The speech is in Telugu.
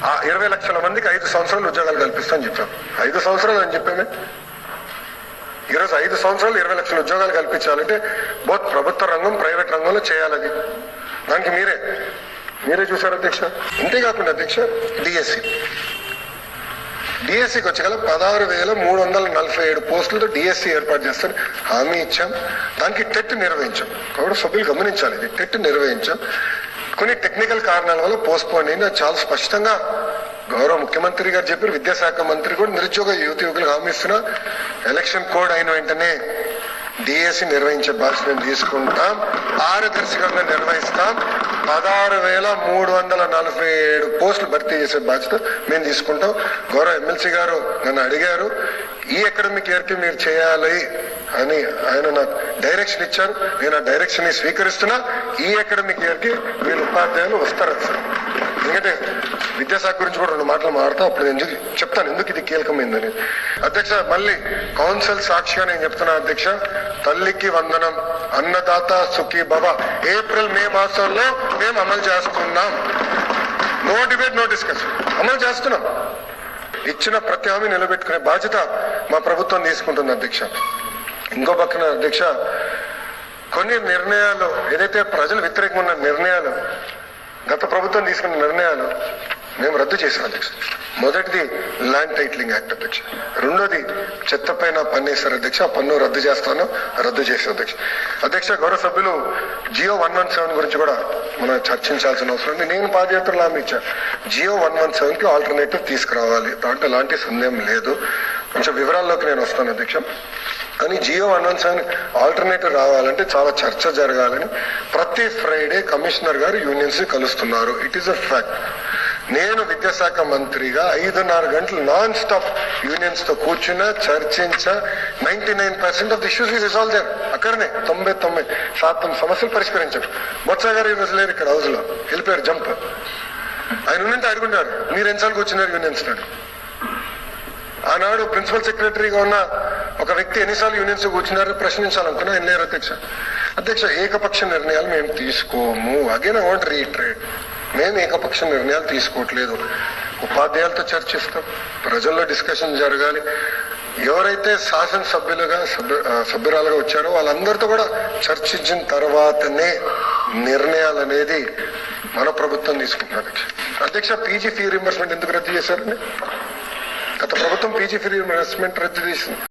ఆ 20 లక్షల మందికి 5 సంవత్సరాలు ఉద్యోగాలు కల్పిస్తామని చెప్పాం. 5 సంవత్సరాలు అని చెప్పామే. ఈరోజు 5 సంవత్సరాలు 20 లక్షల ఉద్యోగాలు కల్పించాలంటే బోత్ ప్రభుత్వ రంగం ప్రైవేట్ రంగంలో చేయాలి. దానికి మీరే చూశారు అధ్యక్ష. అంతేకాకుండా అధ్యక్ష డిఎస్సికి వచ్చి గల 16,347 పోస్టులతో డిఎస్సి ఏర్పాటు చేస్తారు హామీ ఇచ్చాం. దానికి టెట్ నిర్వహించాం. కాబట్టి సభ్యులు గమనించాలి, ఇది టెట్ నిర్వహించాం. కొన్ని టెక్నికల్ కారణాల వల్ల పోస్ట్పోన్ అయింది. చాలా స్పష్టంగా గౌరవ ముఖ్యమంత్రి గారు చెప్పారు. విద్యాశాఖ మంత్రి కూడా నిరుద్యోగ యువకులకు హామీ ఇస్తున్నా ఎలక్షన్ కోడ్ అయిన వెంటనే డిఎస్సి నిర్వహించే బాధ్యత మేము తీసుకుంటాం. పారదర్శకంగా నిర్వహిస్తాం. 16,347 పోస్టులు భర్తీ చేసే బాధ్యత మేము తీసుకుంటాం. గౌరవ ఎమ్మెల్సీ గారు నన్ను అడిగారు, ఈ అకాడమిక్ ఇయర్కి మీరు చేయాలి అని ఆయన నాకు డైరెక్షన్ ఇచ్చారు. నేను ఆ డైరెక్షన్ ని స్వీకరిస్తున్నా. ఈ అకాడమిక్ ఇయర్కి వీళ్ళు ఉపాధ్యాయులు వస్తారు సార్. ఎందుకంటే విద్యాశాఖ గురించి కూడా 2 మాటలు మాట్లాడతాం. అప్పుడు నేను చెప్తాను ఎందుకు ఇది కీలకమైందని. అధ్యక్ష, మళ్ళీ కౌన్సిల్ సాక్షిగా నేను చెప్తున్నా అధ్యక్ష, తల్లికి వందనం, అన్నదాత సుఖీ భవ ఏప్రిల్ మే మాసంలో మేము అమలు చేస్తున్నాం. నో డిబేట్, నో డిస్కషన్, అమలు చేస్తున్నాం. ఇచ్చిన ప్రతి హామీ నిలబెట్టుకునే బాధ్యత మా ప్రభుత్వం తీసుకుంటుంది అధ్యక్ష. ఇంకో పక్కన అధ్యక్ష, కొన్ని నిర్ణయాలు ఏదైతే ప్రజలు వ్యతిరేకంగా ఉన్న నిర్ణయాలు, గత ప్రభుత్వం తీసుకున్న నిర్ణయాలు మేము రద్దు చేసాం అధ్యక్ష. మొదటిది ల్యాండ్ టైటిలింగ్ యాక్ట్ అధ్యక్ష. రెండోది చెత్త పైన పన్నేశారు అధ్యక్ష. ఆ పన్ను రద్దు చేశాం అధ్యక్ష. అధ్యక్ష, గౌరవ సభ్యులు జియో 117 గురించి కూడా మనం చర్చించాల్సిన అవసరం ఉంది. నేను పాదయాత్రలో హామీ ఇచ్చాను, జియో 117కి ఆల్టర్నేటివ్ తీసుకురావాలి. దాంట్లో ఎలాంటి సందేహం లేదు. కొంచెం వివరాల్లోకి నేను వస్తాను అధ్యక్ష. కానీ జియో 117 ఆల్టర్నేటివ్ రావాలంటే చాలా చర్చ జరగాలని ప్రతి ఫ్రైడే కమిషనర్ గారు యూనియన్స్ కలుస్తున్నారు. It is a fact. నేను విద్యాశాఖ మంత్రిగా 5.5 గంటలు నాన్ స్టాప్ యూనియన్స్ తో కూర్చున్నా, చర్చించా. 99% of the issues we resolve there. అక్కడనే 99% సమస్యలు పరిష్కరించారు. బొత్స గారు ఈరోజు లేరు ఇక్కడ, హౌస్ లో వెళ్ళిపోయారు, జంప్. ఆయన ఉన్నంటే అడుగుంటారు, మీరు ఎన్నిసార్లు కూర్చున్నారు యూనియన్స్ నాడు? ఆనాడు ప్రిన్సిపల్ సెక్రటరీగా ఉన్న ఒక వ్యక్తి ఎన్నిసార్లు యూనియన్స్ కూర్చున్నారు ప్రశ్నించాలనుకున్నా ఆయన లేరు అధ్యక్ష. ఏకపక్ష నిర్ణయాలు మేము తీసుకోము. అగైన్ ఐ వాంట్ రీట్రేట్, మేము ఏకపక్ష నిర్ణయాలు తీసుకోవట్లేదు. ఉపాధ్యాయులతో చర్చిస్తాం, ప్రజల్లో డిస్కషన్ జరగాలి. ఎవరైతే శాసనసభ్యులుగా సభ్యురాలుగా వచ్చారో వాళ్ళందరితో కూడా చర్చించిన తర్వాతనే నిర్ణయాలు అనేది మన ప్రభుత్వం తీసుకుంటున్నారు అధ్యక్ష. పీజీ ఫీ రీయింబర్స్మెంట్ ఎందుకు రద్దు చేశారండి? గత ప్రభుత్వం పీజీ ఫీ రీయింబర్స్మెంట్ రద్దు చేసింది.